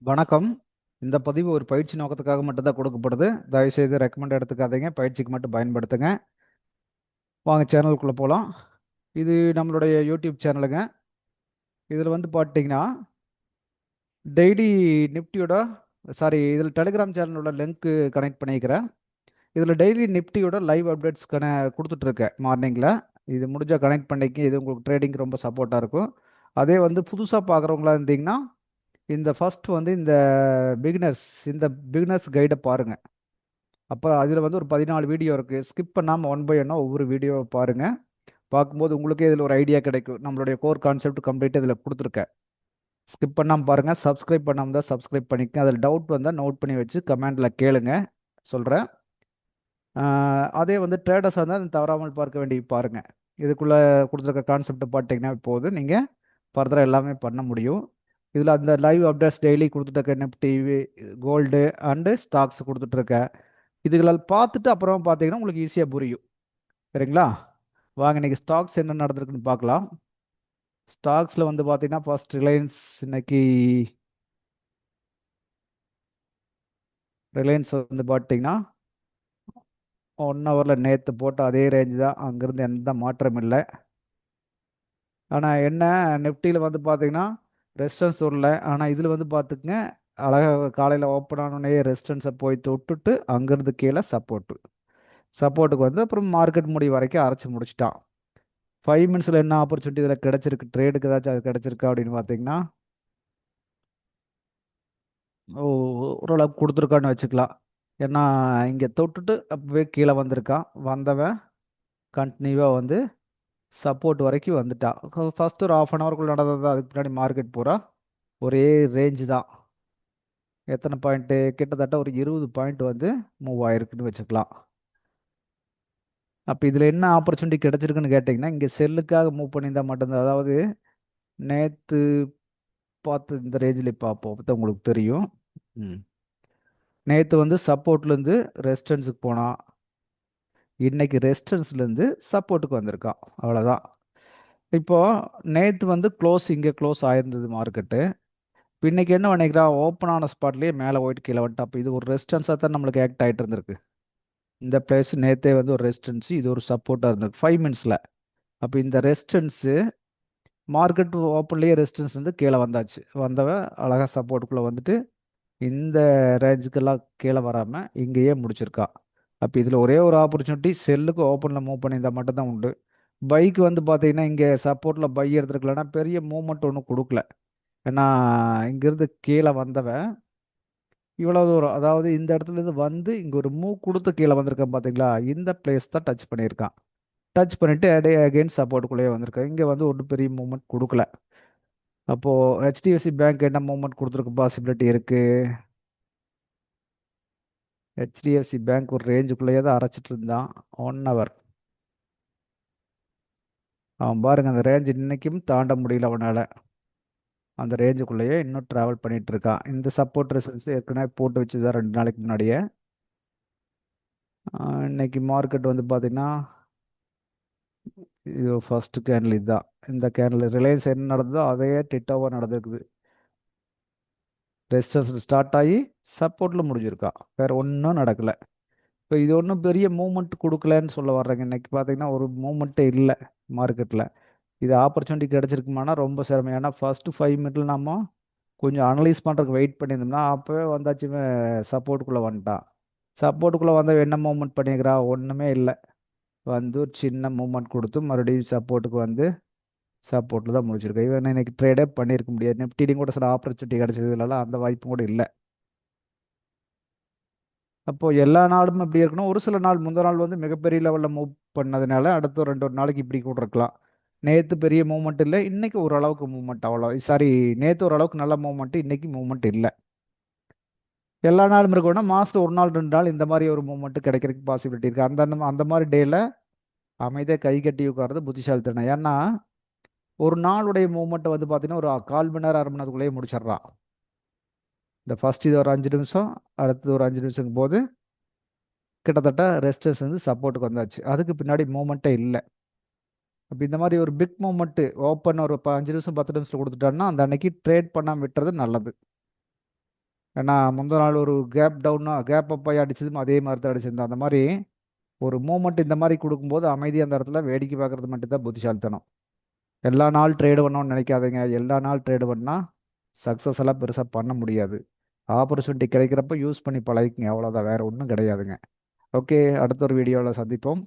வணக்கம். இந்த பதிவு ஒரு பயிற்சி நோக்கத்துக்காக மட்டும்தான் கொடுக்கப்படுது. தயவுசெய்து ரெக்கமெண்ட் எடுத்துக்காதீங்க. பயிற்சிக்கு மட்டும் பயன்படுத்துங்க. வாங்க சேனலுக்குள்ளே போகலாம். இது நம்மளுடைய யூடியூப் சேனலுங்க. இதில் வந்து பார்த்தீங்கன்னா டெய்லி நிஃப்டியோட இதில் டெலிகிராம் சேனலோட லிங்க்கு கனெக்ட் பண்ணிக்கிறேன். இதில் டெய்லி நிஃப்டியோட லைவ் அப்டேட்ஸ் கொடுத்துட்ருக்கேன் மார்னிங்கில். இது முடிஞ்சால் கனெக்ட் பண்ணிக்க. இது உங்களுக்கு ட்ரேடிங் ரொம்ப சப்போர்ட்டாக இருக்கும். அதே வந்து புதுசாக பார்க்குறவங்களா இருந்தீங்கன்னா இந்த ஃபர்ஸ்ட் வந்து இந்த பிகினர்ஸ் கைடை பாருங்கள். அப்போ அதில் வந்து ஒரு 14 வீடியோ இருக்குது. ஸ்கிப் பண்ணாமல் ஒன் பை ஒன்னாக ஒவ்வொரு வீடியோவை பாருங்கள். பார்க்கும்போது உங்களுக்கே இதில் ஒரு ஐடியா கிடைக்கும். நம்மளுடைய கோர் கான்செப்ட் கம்ப்ளீட்டாக இதில் கொடுத்துருக்கேன். ஸ்கிப் பண்ணாமல் பாருங்கள். சப்ஸ்கிரைப் பண்ணாமல் தான் சப்ஸ்கிரைப் பண்ணிக்க. அதில் டவுட் வந்தால் நோட் பண்ணி வச்சு கமெண்டில் கேளுங்க, சொல்கிறேன். அதே வந்து ட்ரேடர்ஸாக இருந்தால் தவறாமல் பார்க்க வேண்டிய பாருங்கள். இதுக்குள்ளே கொடுத்துருக்க கான்செப்டை பார்த்தீங்கன்னா இப்போது நீங்கள் ஃபர்தராக எல்லாமே பண்ண முடியும். இதில் அந்த லைவ் அப்டேட்ஸ் டெய்லி கொடுத்துட்ருக்க நிஃப்டி, கோல்டு அண்டு ஸ்டாக்ஸ் கொடுத்துட்ருக்கேன். இதுகளை பார்த்துட்டு அப்புறம் பார்த்தீங்கன்னா உங்களுக்கு ஈஸியாக புரியும். சரிங்களா? வாங்க இன்னைக்கு ஸ்டாக்ஸ் என்ன நடந்திருக்குன்னு பார்க்கலாம். ஸ்டாக்ஸில் வந்து பார்த்தீங்கன்னா ஃபர்ஸ்ட் ரிலையன்ஸ். இன்னைக்கு ரிலையன்ஸ் வந்து பார்த்தீங்கன்னா 1 ஹவரில் நேற்று போட்ட அதே ரேஞ்சு தான். அங்கேருந்து எந்த மாற்றம் இல்லை. ஆனால் என்ன, நிஃப்டியில் வந்து பார்த்தீங்கன்னா ரெசிஸ்டன்ஸ் வரல. ஆனால் இதில் வந்து பார்த்துக்குங்க, அழகாக காலையில் ஓப்பன் ஆனோடனே ரெசிஸ்டன்ஸை போய் தொட்டுட்டு அங்கேருந்து கீழே சப்போர்ட்டுக்கு வந்து அப்புறம் மார்க்கெட் முடி வரைக்கும் அரைச்சி முடிச்சிட்டான். 5 மினிட்ஸில் என்ன ஆப்பர்ச்சுனிட்டி இதில் கிடச்சிருக்கு, ட்ரேடுக்கு ஏதாச்சும் அது கிடச்சிருக்கா அப்படின்னு பார்த்தீங்கன்னா ஓரளவுக்கு கொடுத்துருக்கான்னு வச்சுக்கலாம். ஏன்னா இங்கே தொட்டுட்டு அப்பவே கீழே வந்திருக்கான். வந்தவன் கண்டினியூவாக வந்து சப்போர்ட் வரைக்கும் வந்துட்டான். ஃபஸ்ட்டு ஒரு ஆஃப் அன் ஹவருக்குள்ள நடந்தது. அதுக்கு பின்னாடி மார்க்கெட் பூரா ஒரே ரேஞ்சு தான். எத்தனை பாயிண்ட்டு, கிட்டத்தட்ட ஒரு 20 பாயிண்ட் வந்து மூவ் ஆயிருக்குன்னு வச்சுக்கலாம். அப்போ இதில் என்ன ஆப்பர்ச்சுனிட்டி கிடச்சிருக்குன்னு கேட்டிங்கன்னா, இங்கே செல்லுக்காக மூவ் பண்ணியிருந்தால் மட்டும்தான். அதாவது நேற்று பார்த்து இந்த ரேஞ்சில் பார்ப்போம், அப்போ தான் உங்களுக்கு தெரியும். நேற்று வந்து சப்போர்ட்லேருந்து ரெசிஸ்டன்ஸுக்கு போனான். இன்னைக்கு ரெசிஸ்டன்ஸ்லேருந்து சப்போர்ட்டுக்கு வந்திருக்கான். அவ்வளோதான். இப்போது நேற்று வந்து இங்கே க்ளோஸ் ஆயிருந்தது மார்க்கெட்டு. இப்போ இன்றைக்கி என்ன பண்ணிக்கிறான், ஓப்பன் ஆன ஸ்பாட்லேயே மேலே போயிட்டு கீழே வந்துட்டு. அப்போ இது ஒரு ரெசிஸ்டன்ஸாக தான் நம்மளுக்கு ஆக்ட் ஆகிட்டு இருந்திருக்கு. இந்த பிளேஸ் நேற்றே வந்து ஒரு ரெசிஸ்டன்ஸு, இது ஒரு சப்போர்ட்டாக இருந்திருக்கு 5 மினிட்ஸில். அப்போ இந்த ரெசிஸ்டன்ஸு மார்க்கெட் ஓப்பன்லேயே ரெசிஸ்டன்ஸ் வந்து கீழே வந்தாச்சு. வந்தவன் அழகாக சப்போர்ட்டுக்குள்ளே வந்துட்டு இந்த ரேஞ்சுக்கெல்லாம் கீழே வராமல் இங்கேயே முடிச்சிருக்கா. அப்போ இதில் ஒரே ஒரு ஆப்பர்ச்சுனிட்டி, செல்லுக்கு ஓப்பனில் மூவ் பண்ணியிருந்தால் மட்டும்தான் உண்டு. பைக்கு வந்து பார்த்தீங்கன்னா இங்கே சப்போர்ட்டில் பை எடுத்துருக்கலன்னா பெரிய மூவ்மெண்ட் ஒன்றும் கொடுக்கல. ஏன்னா இங்கேருந்து கீழே வந்தவன் இவ்வளோ தூரம், அதாவது இந்த இடத்துலேருந்து வந்து இங்கே ஒரு மூவ் கொடுத்து கீழே வந்திருக்கான் பார்த்தீங்களா, இந்த பிளேஸ் தான் டச் பண்ணியிருக்கான். டச் பண்ணிவிட்டு அகைன் சப்போர்ட்டுக்குள்ளேயே வந்திருக்கான். இங்கே வந்து ஒன்றும் பெரிய மூவ்மெண்ட் கொடுக்கல. அப்போது ஹெச்டிஎஃப்சி பேங்க் என்ன மூவ்மெண்ட் கொடுத்துருக்க பாசிபிலிட்டி இருக்குது? ஹெச்டிஎஃப்சி பேங்க் ஒரு ரேஞ்சுக்குள்ளேயே தான் அரைச்சிட்டு இருந்தான் 1 ஹவர். அவன் பாருங்க, அந்த ரேஞ்ச் இன்னைக்கும் தாண்ட முடியல அவனால். அந்த ரேஞ்சுக்குள்ளேயே இன்னும் ட்ராவல் பண்ணிட்டு இருக்கான். இந்த சப்போர்ட் ரெசிஸ்டன்ஸ் ஏற்கனவே போட்டு வச்சுதான் 2 நாளைக்கு முன்னாடியே. இன்னைக்கு மார்க்கெட் வந்து பார்த்தீங்கன்னா இது ஃபர்ஸ்ட் கேண்டில் இதுதான். இந்த கேண்டில் ரிலையன்ஸ் என்ன நடந்ததோ அதே டிட்டோவாக நடந்திருக்குது. ரெசிஸ்டன்ஸ் ஸ்டார்ட் ஆகி சப்போர்ட்டில் முடிஞ்சிருக்கா. வேறு ஒன்றும் நடக்கலை. இப்போ இது ஒன்றும் பெரிய மூவ்மெண்ட் கொடுக்கலன்னு சொல்ல வர்றேங்க. இன்னைக்கு பார்த்தீங்கன்னா ஒரு மூவ்மெண்ட்டே இல்லை மார்க்கெட்டில். இது ஆப்பர்ச்சுனிட்டி கிடச்சிருக்குமானா ரொம்ப சிரமம். ஏன்னா ஃபர்ஸ்ட்டு 5 மினிட்ல நம்ம கொஞ்சம் அனலைஸ் பண்ணுறதுக்கு வெயிட் பண்ணியிருந்தோம்னா அப்போவே வந்தாச்சு சப்போர்ட்டுக்குள்ளே வந்துட்டான். சப்போர்ட்டுக்குள்ளே வந்தால் என்ன மூவ்மெண்ட் பண்ணிக்கிறா, ஒன்றுமே இல்லை. வந்து ஒரு சின்ன மூவ்மெண்ட் கொடுத்து மறுபடியும் சப்போர்ட்டுக்கு வந்து சப்போர்ட்டில் தான் முடிச்சிருக்கேன். இவன் இன்னைக்கு ட்ரேடே பண்ணியிருக்க முடியாது. நிஃப்டிலையும் கூட சில ஆப்பர்ச்சுனிட்டி கிடச்சதுலாம் அந்த வாய்ப்பும் கூட இல்லை. அப்போது எல்லா நாளும் இப்படி இருக்கணும். ஒரு சில நாள் முந்தின நாள் வந்து மிகப்பெரிய லெவலில் மூவ் பண்ணதுனால அடுத்த ஒரு நாளைக்கு இப்படி கூட இருக்கலாம். நேற்று பெரிய மூவ்மெண்ட் இல்லை, இன்னைக்கு ஓரளவுக்கு மூவ்மெண்ட். அவ்வளோ நேற்று ஓரளவுக்கு நல்ல மூவ்மெண்ட், இன்னைக்கு மூவ்மெண்ட் இல்லை. எல்லா நாளும் இருக்கணும்னா மாதம் ஒரு நாள் 2 நாள் இந்த மாதிரி ஒரு மூவ்மெண்ட் கிடைக்கிறதுக்கு பாசிபிலிட்டி இருக்குது. அந்த மாதிரி டேயில் அமைதியாக கை கட்டி உட்கார்றது புத்திசாலித்தனம். ஏன்னா ஒரு நாளுடைய மூவ்மெண்ட்டை வந்து பார்த்தீங்கன்னா ஒரு 1/4 மணி நேரம் 1/2 மணி நேரத்துக்குள்ளேயே முடிச்சிடுறான். இந்த ஃபர்ஸ்ட் இது ஒரு 5 நிமிஷம், அடுத்தது ஒரு 5 நிமிஷம் போது கிட்டத்தட்ட ரெஸ்டர்ஸ் வந்து சப்போர்ட்டுக்கு வந்தாச்சு. அதுக்கு பின்னாடி மூவ்மெண்ட்டே இல்லை. அப்போ இந்த மாதிரி ஒரு பிக் மூவ்மெண்ட்டு ஓப்பன் ஒரு 5 நிமிஷம் 10 நிமிஷத்தில் கொடுத்துட்டான்னா அந்த அன்னைக்கு ட்ரேட் பண்ணாமல் விட்டுறது நல்லது. ஏன்னா முந்தின நாள் ஒரு கேப் டவுன்னா கேப் அப் ஆகி அடிச்சதும் அதே மாதிரி தான் அடிச்சிருந்தோம். அந்த மாதிரி ஒரு மூமெண்ட் இந்த மாதிரி கொடுக்கும்போது அமைதி அந்த இடத்துல வேடிக்கை பார்க்கறது மட்டும்தான் புத்திசாலித்தனம். எல்லா நாள் ட்ரேடு பண்ணோம்னு நினைக்காதீங்க. எல்லா நாள் ட்ரேடு பண்ணால் சக்ஸஸ் எல்லாம் பெருசாக பண்ண முடியாது. ஆப்பர்ச்சுனிட்டி கிடைக்கிறப்ப யூஸ் பண்ணி பழகிக்கங்க, அவ்வளோதான், வேற ஒன்றும் கிடையாதுங்க. ஓகே, அடுத்த ஒரு வீடியோவில் சந்திப்போம்.